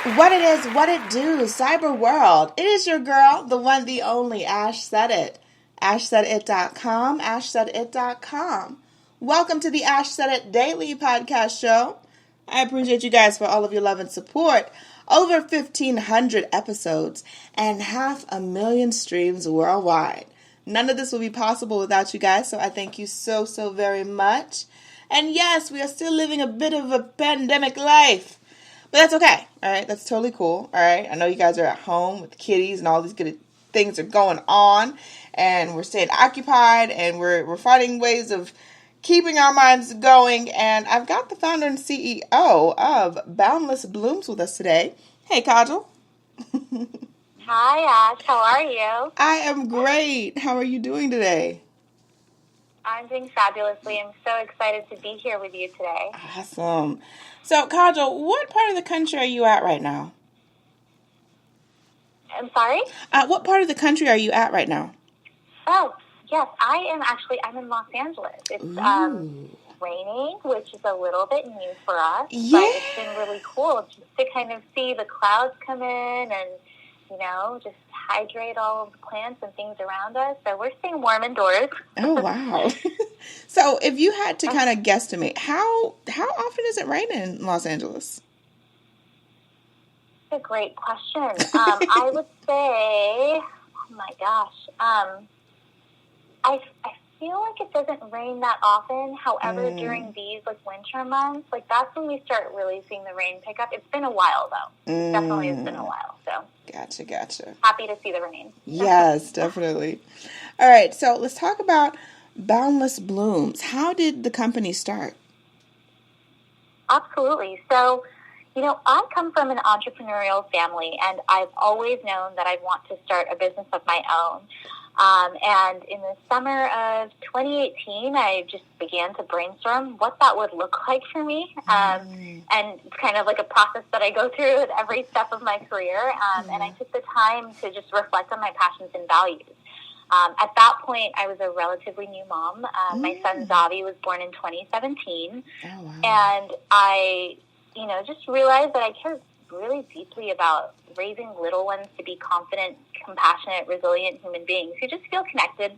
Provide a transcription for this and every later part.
What it is, what it do, cyber world. It is your girl, the one, the only, Ash Said It. AshSaidIt.com, AshSaidIt.com. Welcome to the Ash Said It Daily Podcast Show. I appreciate you guys for all of your love and support. Over 1,500 episodes and 500,000 streams worldwide. None of this will be possible without you guys, so I thank you so very much. And yes, we are still living a bit of a pandemic life. But that's okay, all right? That's totally cool, all right? I know you guys are at home with kitties and all these good things are going on, and we're staying occupied, and we're finding ways of keeping our minds going. And I've got the founder and CEO of Boundless Blooms with us today. Hey, Kaajal. Hi, Ash. How are you? I am great. How are you doing today? I'm doing fabulously. I'm so excited to be here with you today. Awesome. So, Kaajal, what part of the country are you at right now? I'm sorry? What part of the country are you at right now? Oh, yes. I'm in Los Angeles. It's raining, which is a little bit new for us. Yeah. But it's been really cool just to kind of see the clouds come in and, just hydrate all of the plants and things around us. So we're staying warm indoors. Oh, wow. So if you had to kind of guesstimate, how often does it rain in Los Angeles? That's a great question. I would say, oh my gosh, I feel like it doesn't rain that often. However, during these winter months, that's when we start really seeing the rain pick up. It's been a while though. Definitely, it's been a while. So Gotcha. Happy to see the rain. Yes, definitely. All right, so let's talk about Boundless Blooms. How did the company start? Absolutely. So, I come from an entrepreneurial family, and I've always known that I want to start a business of my own. And in the summer of 2018, I just began to brainstorm what that would look like for me. And it's kind of like a process that I go through at every step of my career. And I took the time to just reflect on my passions and values. At that point, I was a relatively new mom. My son, Zavi, was born in 2017. Oh, wow. And I, just realized that I cared really deeply about raising little ones to be confident, compassionate, resilient human beings who just feel connected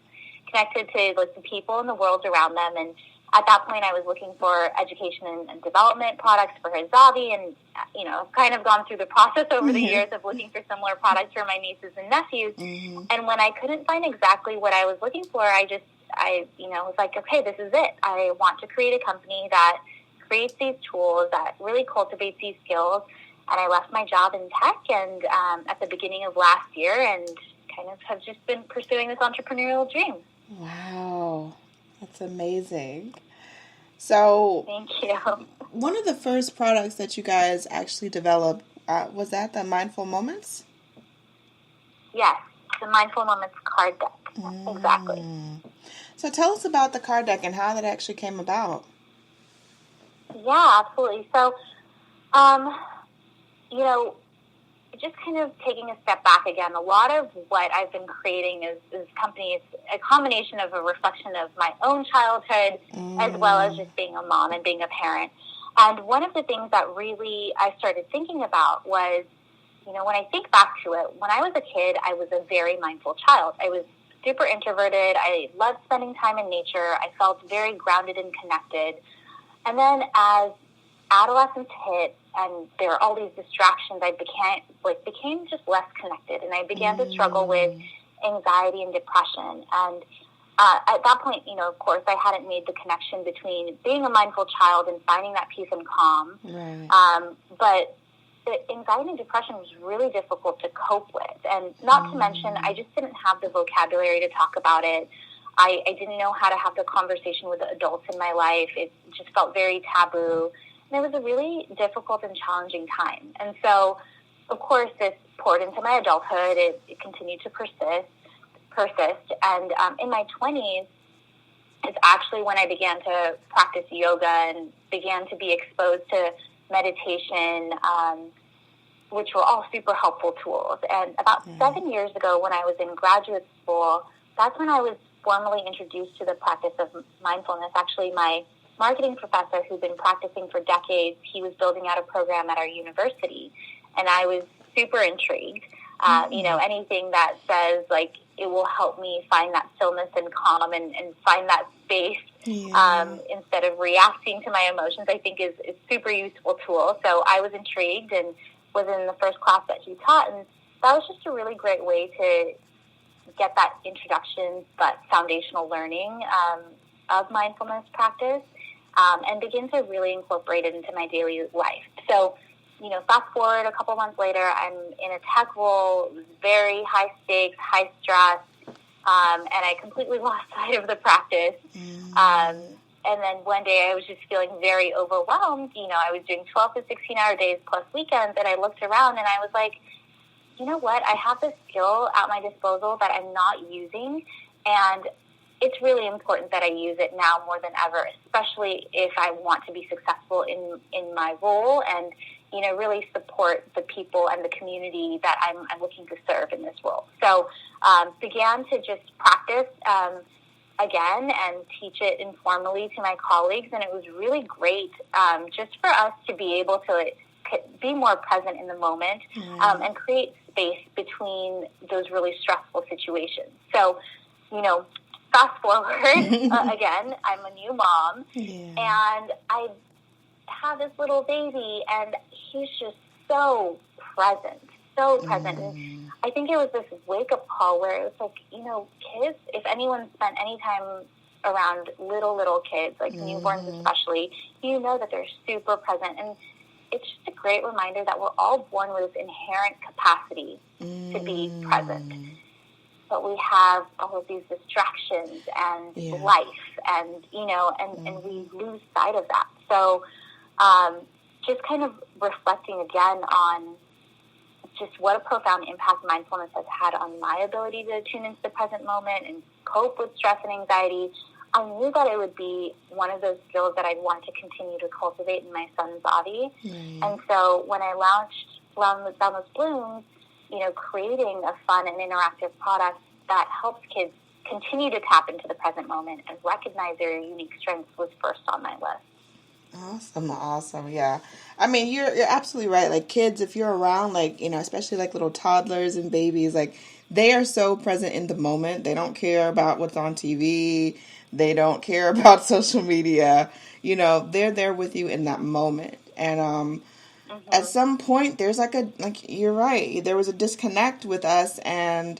to the people and the world around them. And at that point, I was looking for education and development products for his Zavi, and I've kind of gone through the process over the years of looking for similar products for my nieces and nephews. And when I couldn't find exactly what I was looking for, I was like, okay, this is it. I want to create a company that creates these tools, that really cultivates these skills. And I left my job in tech and at the beginning of last year, and kind of have just been pursuing this entrepreneurial dream. Wow, that's amazing. So, thank you. One of the first products that you guys actually developed, was that the Mindful Moments? Yes, the Mindful Moments card deck. Exactly. So tell us about the card deck and how that actually came about. Yeah, absolutely. So, just kind of taking a step back again, a lot of what I've been creating is companies, a combination of a reflection of my own childhood as well as just being a mom and being a parent. And one of the things that really I started thinking about was, when I think back to it, when I was a kid, I was a very mindful child. I was super introverted. I loved spending time in nature. I felt very grounded and connected. And then as adolescence hit and there were all these distractions, I became just less connected, and I began to struggle with anxiety and depression. And at that point, of course, I hadn't made the connection between being a mindful child and finding that peace and calm. Right. But the anxiety and depression was really difficult to cope with. And not to mention, I just didn't have the vocabulary to talk about it. I didn't know how to have the conversation with the adults in my life. It just felt very taboo. And it was a really difficult and challenging time. And so, of course, this poured into my adulthood. It continued to persist. And in my 20s is actually when I began to practice yoga and began to be exposed to meditation, which were all super helpful tools. And about 7 years ago, when I was in graduate school, that's when I was formally introduced to the practice of mindfulness. Actually, my marketing professor, who'd been practicing for decades, he was building out a program at our university. And I was super intrigued. Anything that says, like, it will help me find that stillness and calm and find that space instead of reacting to my emotions, I think is super useful tool. So I was intrigued and was in the first class that he taught, and that was just a really great way to get that introduction, but foundational learning of mindfulness practice, and begin to really incorporate it into my daily life. So, fast forward a couple months later, I'm in a tech role, very high stakes, high stress, and I completely lost sight of the practice. And then one day I was just feeling very overwhelmed. I was doing 12 to 16-hour days plus weekends, and I looked around and I was like, you know what? I have this skill at my disposal that I'm not using, and it's really important that I use it now more than ever, especially if I want to be successful in my role and, really support the people and the community that I'm looking to serve in this role. So began to just practice again and teach it informally to my colleagues, and it was really great just for us to be able to be more present in the moment and create space between those really stressful situations. So, fast forward, again, I'm a new mom, and I have this little baby, and he's just so present. And I think it was this wake-up call where it was like, kids, if anyone spent any time around little kids, like newborns especially, that they're super present. And it's just a great reminder that we're all born with this inherent capacity to be present. But we have all of these distractions and life and we lose sight of that. So just kind of reflecting again on just what a profound impact mindfulness has had on my ability to tune into the present moment and cope with stress and anxiety, I knew that it would be one of those skills that I'd want to continue to cultivate in my son's body. And so when I launched Boundless Blooms, creating a fun and interactive product that helps kids continue to tap into the present moment and recognize their unique strengths was first on my list. Awesome. Yeah. I mean, you're absolutely right. Like kids, if you're around, like, especially like little toddlers and babies, like they are so present in the moment. They don't care about what's on TV. They don't care about social media. They're there with you in that moment. And at some point there's you're right. There was a disconnect with us and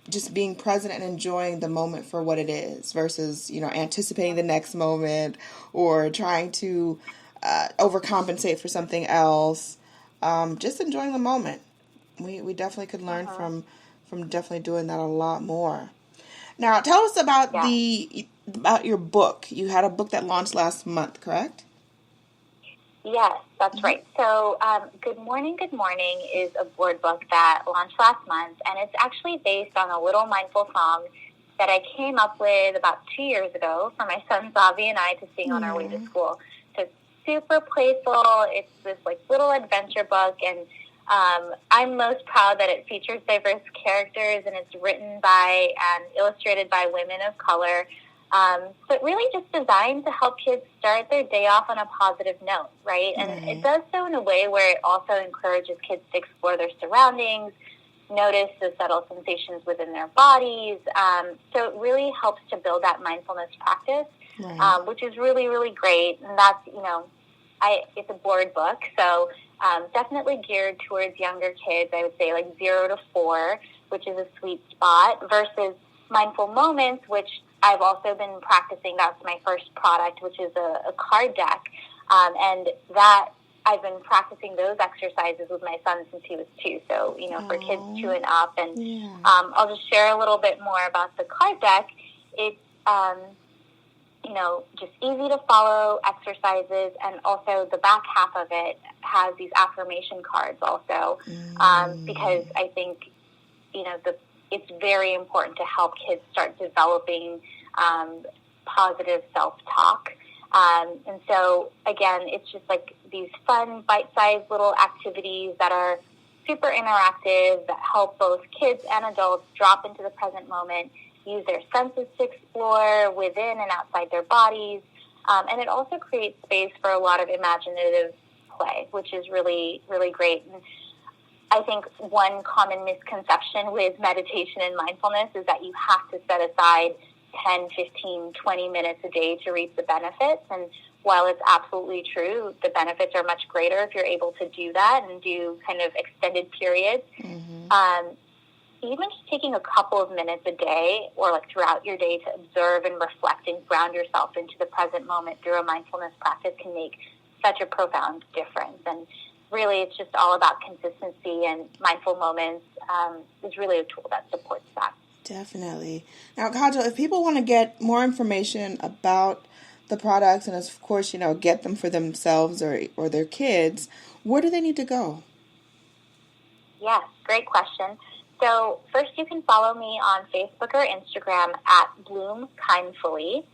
just being present and enjoying the moment for what it is versus, anticipating the next moment or trying to overcompensate for something else. Just enjoying the moment. We definitely could learn from definitely doing that a lot more. Now, tell us about about your book. You had a book that launched last month, correct? Yes, that's right. So Good Morning is a board book that launched last month, and it's actually based on a little mindful song that I came up with about 2 years ago for my son Zavi and I to sing on our way to school. So it's super playful. It's this little adventure book, and I'm most proud that it features diverse characters, and it's written by and illustrated by women of color. But really just designed to help kids start their day off on a positive note, right? And it does so in a way where it also encourages kids to explore their surroundings, notice the subtle sensations within their bodies. So it really helps to build that mindfulness practice, which is really, really great. And that's, it's a board book, so definitely geared towards younger kids. I would say 0 to 4, which is a sweet spot, versus Mindful Moments, which I've also been practicing. That's my first product, which is a card deck. And that I've been practicing those exercises with my son since he was 2. So, for kids 2 and up. And I'll just share a little bit more about the card deck. It's, just easy to follow exercises. And also the back half of it has these affirmation cards also. Because I think, it's very important to help kids start developing positive self-talk. And so, again, it's just these fun, bite-sized little activities that are super interactive that help both kids and adults drop into the present moment, use their senses to explore within and outside their bodies. And it also creates space for a lot of imaginative play, which is really, really great. And I think one common misconception with meditation and mindfulness is that you have to set aside 10, 15, 20 minutes a day to reap the benefits. And while it's absolutely true, the benefits are much greater if you're able to do that and do kind of extended periods. Even just taking a couple of minutes a day or like throughout your day to observe and reflect and ground yourself into the present moment through a mindfulness practice can make such a profound difference. And really, it's just all about consistency, and mindful moments is really a tool that supports that. Definitely. Now, Kaajal, if people want to get more information about the products and, of course, get them for themselves or their kids, where do they need to go? Yes, great question. So first, you can follow me on Facebook or Instagram at Bloom Kindfully.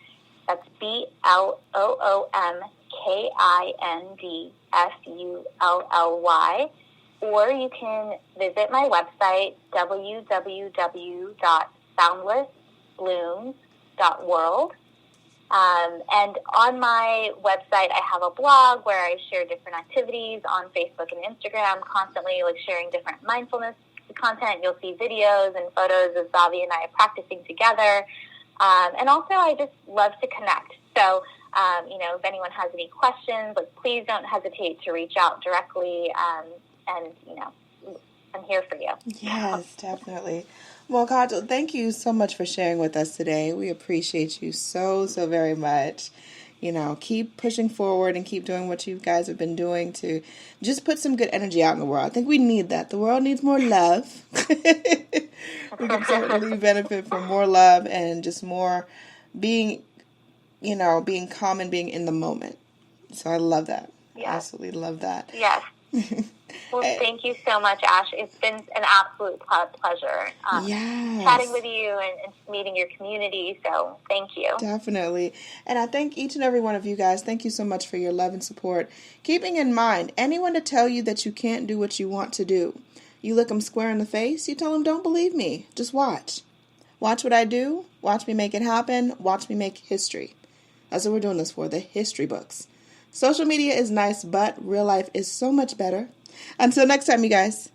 That's BLOOMKINDFULLY. Or you can visit my website, www.boundlessblooms.world. And on my website, I have a blog where I share different activities on Facebook and Instagram, constantly sharing different mindfulness content. You'll see videos and photos of Zavi and I practicing together. And also, I just love to connect. So, if anyone has any questions, please don't hesitate to reach out directly. And I'm here for you. Yes, definitely. Well, Kaajal, thank you so much for sharing with us today. We appreciate you so very much. Keep pushing forward and keep doing what you guys have been doing to just put some good energy out in the world. I think we need that. The world needs more love. We can certainly benefit from more love and just more being calm and being in the moment. So I love that. Yes. I absolutely love that. Yes. Well, thank you so much, Ash. It's been an absolute pleasure chatting with you and meeting your community. So thank you. Definitely. And I thank each and every one of you guys. Thank you so much for your love and support. Keeping in mind, anyone to tell you that you can't do what you want to do, you look them square in the face, you tell them, don't believe me. Just watch. Watch what I do. Watch me make it happen. Watch me make history. That's what we're doing this for, the history books. Social media is nice, but real life is so much better. Until next time, you guys.